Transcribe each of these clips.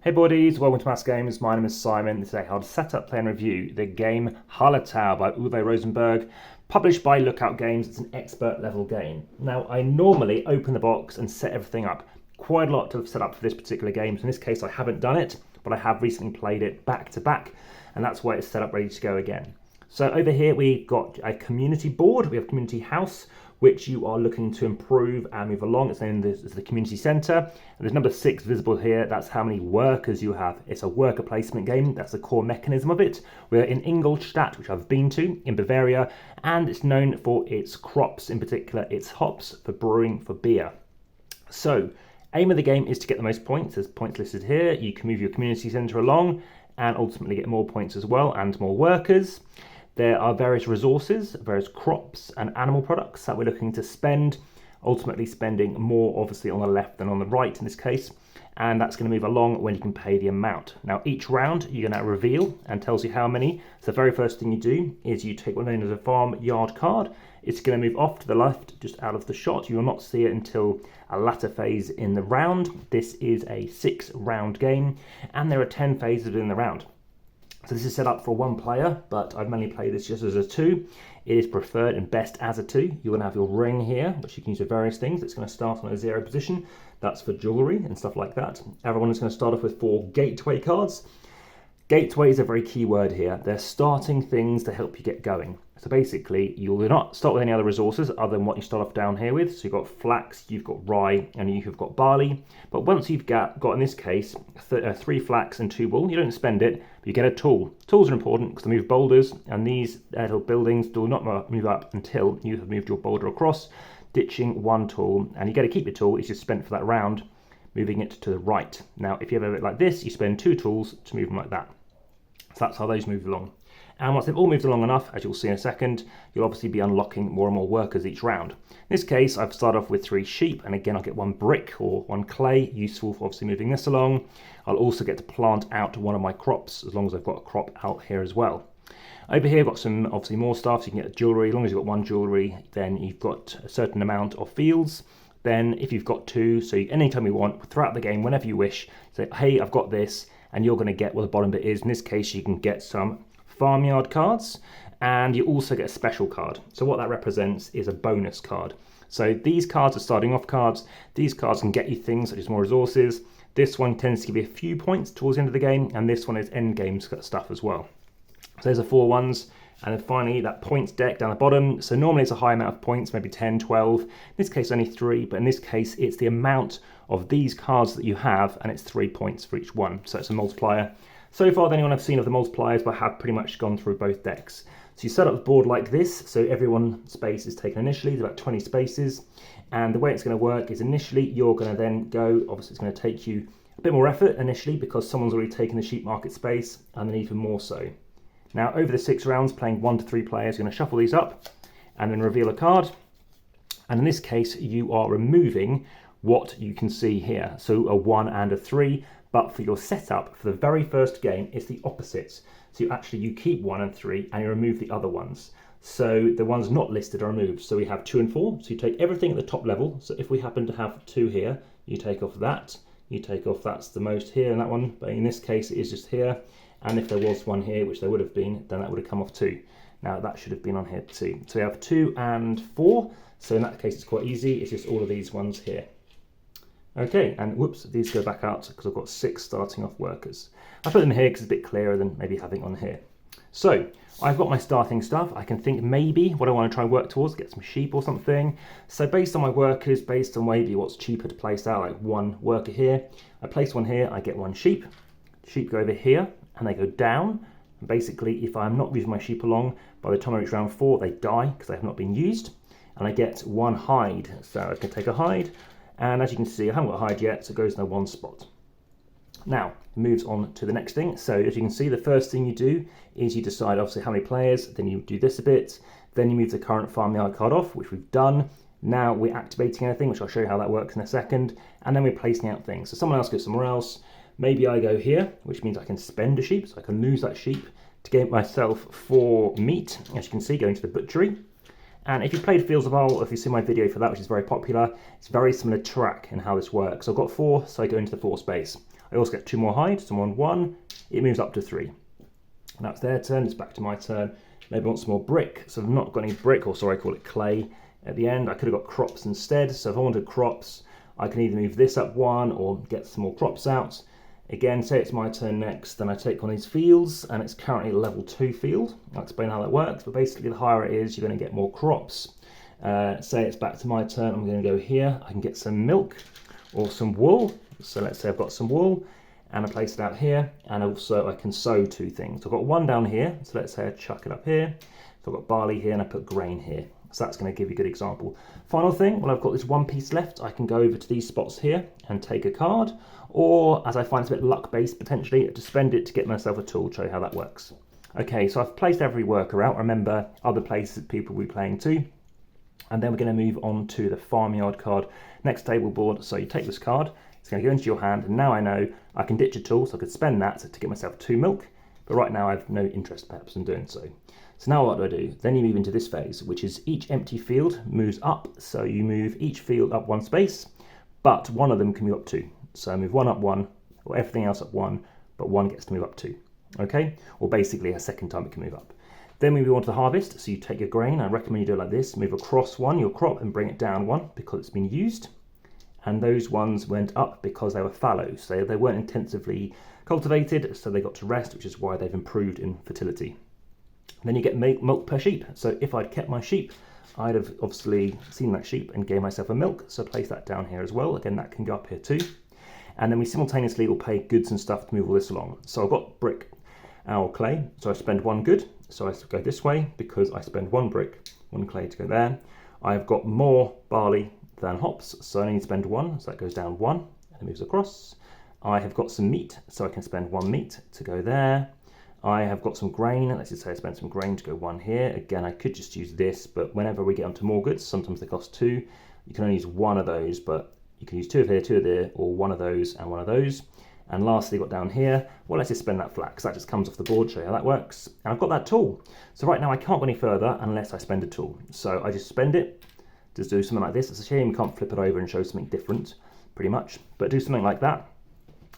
Hey buddies, welcome to AmassGames. My name is Simon. Today I'll set up, play and review the game Hallertau by Uwe Rosenberg, published by Lookout Games. It's an expert level game. Now I normally open the box and set everything up. Quite a lot to have set up for this particular game. So in this case I haven't done it, but I have recently played it back to back, and that's why it's set up ready to go again. So over here we've got a community board, we have community house, which you are looking to improve and move along. It's named as the community centre. And there's number 6 visible here. That's how many workers you have. It's a worker placement game. That's the core mechanism of it. We're in Ingolstadt, which I've been to, in Bavaria, and it's known for its crops, in particular its hops for brewing for beer. So, aim of the game is to get the most points. There's points listed here. You can move your community centre along and ultimately get more points as well and more workers. There are various resources, various crops and animal products that we're looking to spend, ultimately spending more obviously on the left than on the right in this case, and that's going to move along when you can pay the amount. Now each round you're going to reveal and tells you how many. So the very first thing you do is you take what known as a farm yard card. It's going to move off to the left, just out of the shot. You will not see it until a latter phase in the round. This is a 6-round game, and there are 10 phases within the round. So this is set up for 1 player, but I've mainly played this just as a 2. It is preferred and best as a 2. You're going to have your ring here, which you can use for various things. It's going to start on a 0 position. That's for jewellery and stuff like that. Everyone is going to start off with 4 gateway cards. Gateway is a very key word here. They're starting things to help you get going. So basically, you'll not start with any other resources other than what you start off down here with. So you've got flax, you've got rye, and you've got barley. But once you've got in this case, 3 flax and 2 wool, you don't spend it, but you get a tool. Tools are important because they move boulders, and these little buildings do not move up until you have moved your boulder across, ditching 1 tool. And you get to keep your tool, it's just spent for that round, moving it to the right. Now, if you have it like this, you spend 2 tools to move them like that. So that's how those move along. And once they've all moved along enough, as you'll see in a second, you'll obviously be unlocking more and more workers each round. In this case, I've started off with 3 sheep, and again, I'll get 1 brick or 1 clay, useful for obviously moving this along. I'll also get to plant out one of my crops, as long as I've got a crop out here as well. Over here, I've got some obviously more stuff, so you can get jewellery. As long as you've got 1 jewellery, then you've got a certain amount of fields. Then if you've got 2, so anytime you want, throughout the game, whenever you wish, say, hey, I've got this, and you're going to get what the bottom bit is. In this case, you can get some farmyard cards, and you also get a special card. So what that represents is a bonus card. So these cards are starting off cards. These cards can get you things such as more resources. This one tends to give you a few points towards the end of the game, and this one is end game stuff as well. So there's the 4 ones. And then finally, that points deck down the bottom. So normally it's a high amount of points, maybe 10, 12. In this case, only 3. But in this case, it's the amount of these cards that you have, and it's 3 points for each one. So it's a multiplier. So far, the only one I've seen of the multipliers, but I have pretty much gone through both decks. So you set up the board like this. So everyone's space is taken initially. There's about 20 spaces. And the way it's going to work is initially, you're going to then go. Obviously, it's going to take you a bit more effort initially because someone's already taken the sheep market space, and then even more so. Now, over the 6 rounds, playing 1 to 3 players, you're going to shuffle these up and then reveal a card. And in this case, you are removing what you can see here. So a 1 and a 3, but for your setup, for the very first game, it's the opposites. So you keep 1 and 3 and you remove the other ones. So the ones not listed are removed. So we have 2 and 4. So you take everything at the top level. So if we happen to have 2 here, you take off that. You take off, that's the most here and that one. But in this case, it is just here. And if there was 1 here, which there would have been, then that would have come off 2. Now that should have been on here too. So we have 2 and 4. So in that case, it's quite easy. It's just all of these ones here. Okay, and whoops, these go back out because I've got 6 starting off workers. I put them here because it's a bit clearer than maybe having on here. So I've got my starting stuff. I can think maybe what I want to try and work towards, get some sheep or something. So based on my workers, based on maybe what's cheaper to place out, like 1 worker here, I place 1 here, I get 1 sheep. Sheep go over here and they go down. And basically, if I'm not moving my sheep along, by the time I reach round 4, they die because they have not been used. And I get 1 hide. So I can take a hide. And as you can see, I haven't got a hide yet, so it goes in the 1 spot. Now, moves on to the next thing. So as you can see, the first thing you do is you decide obviously how many players, then you do this a bit, then you move the current farmyard card off, which we've done. Now we're activating anything, which I'll show you how that works in a second, and then we're placing out things. So someone else goes somewhere else. Maybe I go here, which means I can spend a sheep, so I can lose that sheep to get myself 4 meat. As you can see, going to the butchery. And if you played Fields of Owl, if you see my video for that, which is very popular, it's very similar track in how this works. So I've got 4, so I go into the 4 space. I also get 2 more hide, so I'm on 1, it moves up to 3. Now it's their turn, it's back to my turn. Maybe I want some more brick, so I've not got any brick, or sorry, I call it clay at the end. I could have got crops instead, so if I wanted crops, I can either move this up 1 or get some more crops out. Again, say it's my turn next, then I take one of these fields, and it's currently a level 2 field. I'll explain how that works, but basically the higher it is, you're going to get more crops. Say it's back to my turn, I'm going to go here, I can get some milk or some wool. So let's say I've got some wool, and I place it out here, and also I can sow 2 things. I've got 1 down here, so let's say I chuck it up here. So I've got barley here, and I put grain here. So that's going to give you a good example. Final thing, well, I've got this 1 piece left, I can go over to these spots here and take a card, or as I find it's a bit luck-based potentially, to spend it to get myself a tool, show you how that works. Okay, so I've placed every worker out. Remember, other places people will be playing too. And then we're going to move on to the farmyard card. Next table board, so you take this card, it's going to go into your hand, and now I know I can ditch a tool, so I could spend that to get myself 2 milk, but right now I have no interest perhaps in doing so. So now what do? Then you move into this phase, which is each empty field moves up, so you move each field up 1 space, but one of them can move up 2. So I move 1 up 1, or everything else up 1, but 1 gets to move up 2, okay? Or basically a second time it can move up. Then we move on to the harvest, so you take your grain, I recommend you do it like this, move across 1, your crop, and bring it down 1, because it's been used. And those ones went up because they were fallow, so they weren't intensively cultivated, so they got to rest, which is why they've improved in fertility. Then you get milk per sheep, so if I'd kept my sheep, I'd have obviously seen that sheep and gave myself a milk, so place that down here as well. Again, that can go up here too. And then we simultaneously will pay goods and stuff to move all this along. So I've got brick or clay, so I spend 1 good, so I go this way because I spend 1 brick, 1 clay to go there. I've got more barley than hops, so I need to spend 1, so that goes down 1 and it moves across. I have got some meat, so I can spend 1 meat to go there. I have got some grain, let's just say I spend some grain to go 1 here. Again, I could just use this, but whenever we get onto more goods, sometimes they cost 2. You can only use 1 of those, but you can use 2 of here, 2 of there, or 1 of those and 1 of those. And lastly, got down here, well, let's just spend that flat, because that just comes off the board, show you how that works. And I've got that tool. So right now I can't go any further unless I spend a tool. So I just spend it, just do something like this. It's a shame you can't flip it over and show something different, pretty much. But do something like that.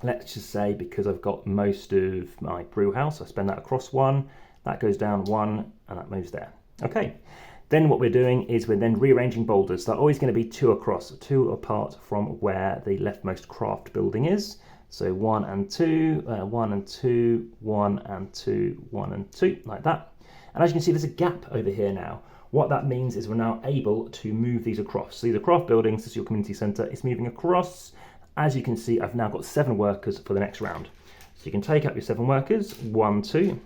Let's just say, because I've got most of my brew house, I spend that across 1, that goes down 1, and that moves there. Okay, then what we're doing is we're then rearranging boulders. They're always going to be 2 across, 2 apart from where the leftmost craft building is. So 1 and 2, 1 and 2, 1 and 2, 1 and 2, like that. And as you can see, there's a gap over here now. What that means is we're now able to move these across. So these are craft buildings, this is your community centre, it's moving across. As you can see, I've now got 7 workers for the next round. So you can take up your 7 workers, 1, 2,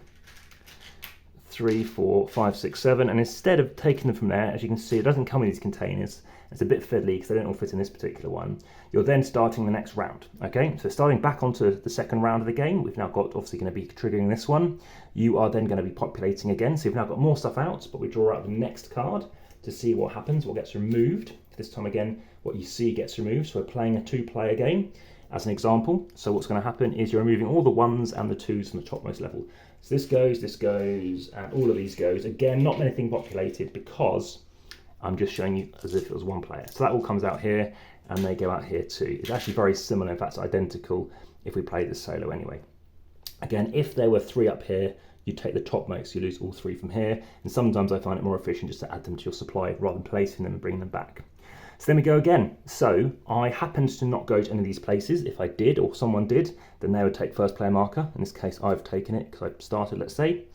3, 4, 5, 6, 7, and instead of taking them from there, as you can see, it doesn't come in these containers. It's a bit fiddly because they don't all fit in this particular one. You're then starting the next round, okay? So starting back onto the second round of the game, we've now got, obviously going to be triggering this one. You are then going to be populating again, so you've now got more stuff out, but we draw out the next card to see what happens, what gets removed. This time again, what you see gets removed. So we're playing a 2-player game as an example. So what's going to happen is you're removing all the 1s and the 2s from the topmost level. So this goes, and all of these goes. Again, not anything populated because I'm just showing you as if it was 1 player. So that all comes out here and they go out here too. It's actually very similar, in fact identical if we play this solo anyway. Again, if there were 3 up here, you take the topmost, you lose all 3 from here. And sometimes I find it more efficient just to add them to your supply rather than placing them and bringing them back. So then we go again. So I happened to not go to any of these places. If I did, or someone did, then they would take first player marker. In this case, I've taken it because I started, let's say.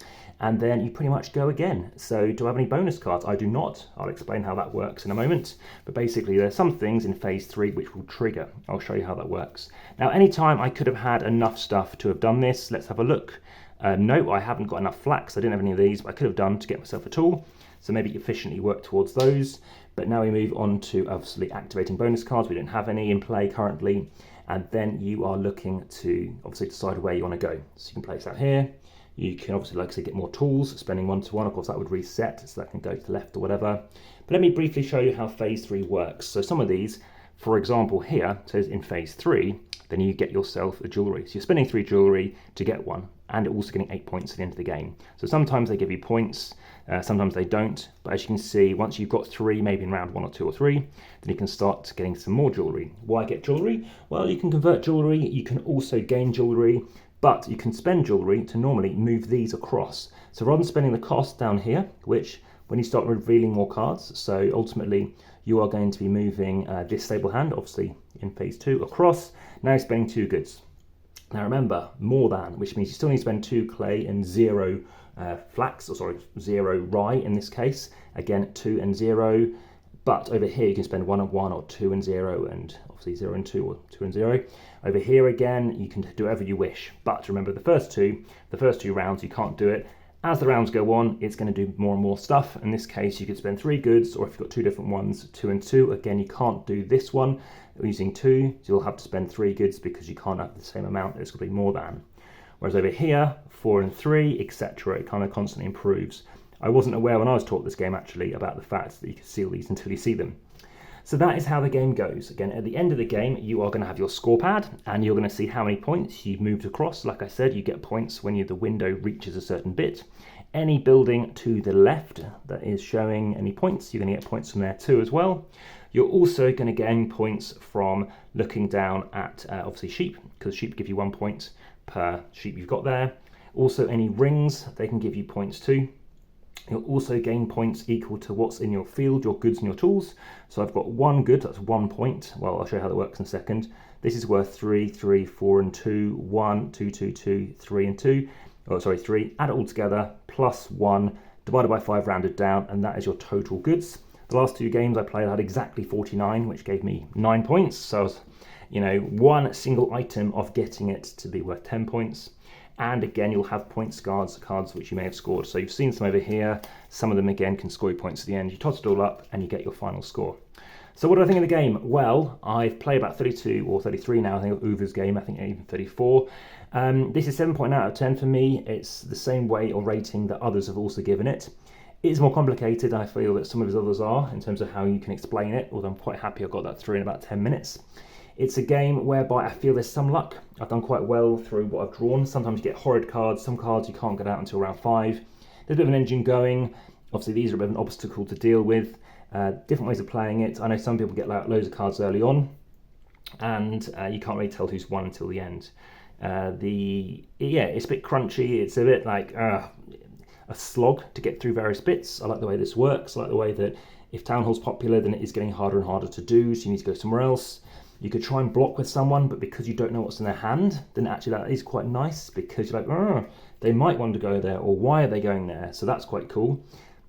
And then you pretty much go again. So do I have any bonus cards? I do not. I'll explain how that works in a moment. But basically, there's some things in phase 3 which will trigger. I'll show you how that works. Now, anytime I could have had enough stuff to have done this, let's have a look. No, I haven't got enough flax. I didn't have any of these, but I could have done to get myself a tool. So maybe efficiently work towards those. But now we move on to obviously activating bonus cards. We don't have any in play currently. And then you are looking to obviously decide where you want to go. So you can place that here. You can obviously, like I say, get more tools, spending 1 to 1. Of course, that would reset, so that can go to the left or whatever. But let me briefly show you how phase 3 works. So some of these, for example, here says in phase 3, then you get yourself a jewellery. So you're spending 3 jewellery to get 1. and also getting 8 points at the end of the game. So sometimes they give you points, sometimes they don't, but as you can see, once you've got 3, maybe in round 1 or 2 or 3, then you can start getting some more jewellery. Why get jewellery? Well, you can convert jewellery, you can also gain jewellery, but you can spend jewellery to normally move these across. So rather than spending the cost down here, which when you start revealing more cards, so ultimately you are going to be moving this stable hand, obviously in phase 2, across. Now you're spending 2 goods. Now remember, more than, which means you still need to spend 2 clay and 0 flax, or sorry, 0 rye in this case. Again, 2 and 0. But over here you can spend 1 and 1 or 2 and 0, and obviously 0 and 2 or 2 and 0. Over here again, you can do whatever you wish. But remember, the first two rounds you can't do it. As the rounds go on, it's going to do more and more stuff. In this case, you could spend 3 goods, or if you've got 2 different ones, 2 and 2. Again, you can't do this one using 2, so you'll have to spend 3 goods because you can't have the same amount. It's going to be more than. Whereas over here, 4 and 3, etc., it kind of constantly improves. I wasn't aware when I was taught this game actually about the fact that you can see all these until you see them. So that is how the game goes. Again, at the end of the game, you are going to have your score pad, and you're going to see how many points you've moved across. Like I said, you get points when the window reaches a certain bit. Any building to the left that is showing any points, you're going to get points from there too as well. You're also going to gain points from looking down at, obviously, sheep, because sheep give you 1 point per sheep you've got there. Also, any rings, they can give you points too. You'll also gain points equal to what's in your field, your goods and your tools. So I've got 1 good, that's 1 point. Well, I'll show you how that works in a second. This is worth 3, 3, 4 and 2, 1, 2, 2, 2, 3 and 2. Oh, sorry, 3. Add it all together, plus 1, divided by 5, rounded down, and that is your total goods. The last 2 games I played, I had exactly 49, which gave me 9 points. So I was, one single item of getting it to be worth 10 points. And again, you'll have points cards which you may have scored. So you've seen some over here. Some of them, again, can score you points at the end. You toss it all up and you get your final score. So what do I think of the game? Well, I've played about 32 or 33 now, I think, of Uwe's game. I think even 34. This is 7.9 out of 10 for me. It's the same way or rating that others have also given it. It's more complicated, I feel, that some of his others are, in terms of how you can explain it, although I'm quite happy I got that through in about 10 minutes. It's a game whereby I feel there's some luck. I've done quite well through what I've drawn. Sometimes you get horrid cards. Some cards you can't get out until round 5. There's a bit of an engine going. Obviously, these are a bit of an obstacle to deal with. Different ways of playing it. I know some people get loads of cards early on, and you can't really tell who's won until the end. It's a bit crunchy. It's a bit like a slog to get through various bits. I like the way this works. I like the way that if Town Hall's popular, then it is getting harder and harder to do, so you need to go somewhere else. You could try and block with someone, but because you don't know what's in their hand, then actually that is quite nice, because you're like, they might want to go there, or why are they going there? So that's quite cool.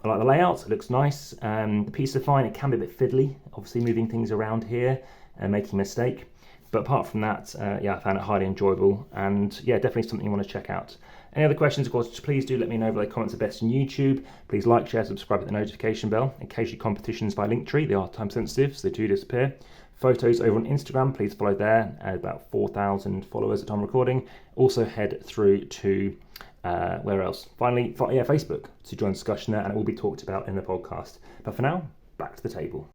I like the layout, it looks nice. The piece of fine, it can be a bit fiddly, obviously moving things around here and making a mistake. But apart from that, I found it highly enjoyable, and definitely something you want to check out. Any other questions, of course, please do let me know by the comments are best on YouTube. Please like, share, subscribe, hit the notification bell. Occasionally competitions by Linktree, they are time sensitive, so they do disappear. Photos over on Instagram, please follow there. About 4,000 followers at time recording. Also head through to, where else? Finally, Facebook to join the discussion there, and it will be talked about in the podcast. But for now, back to the table.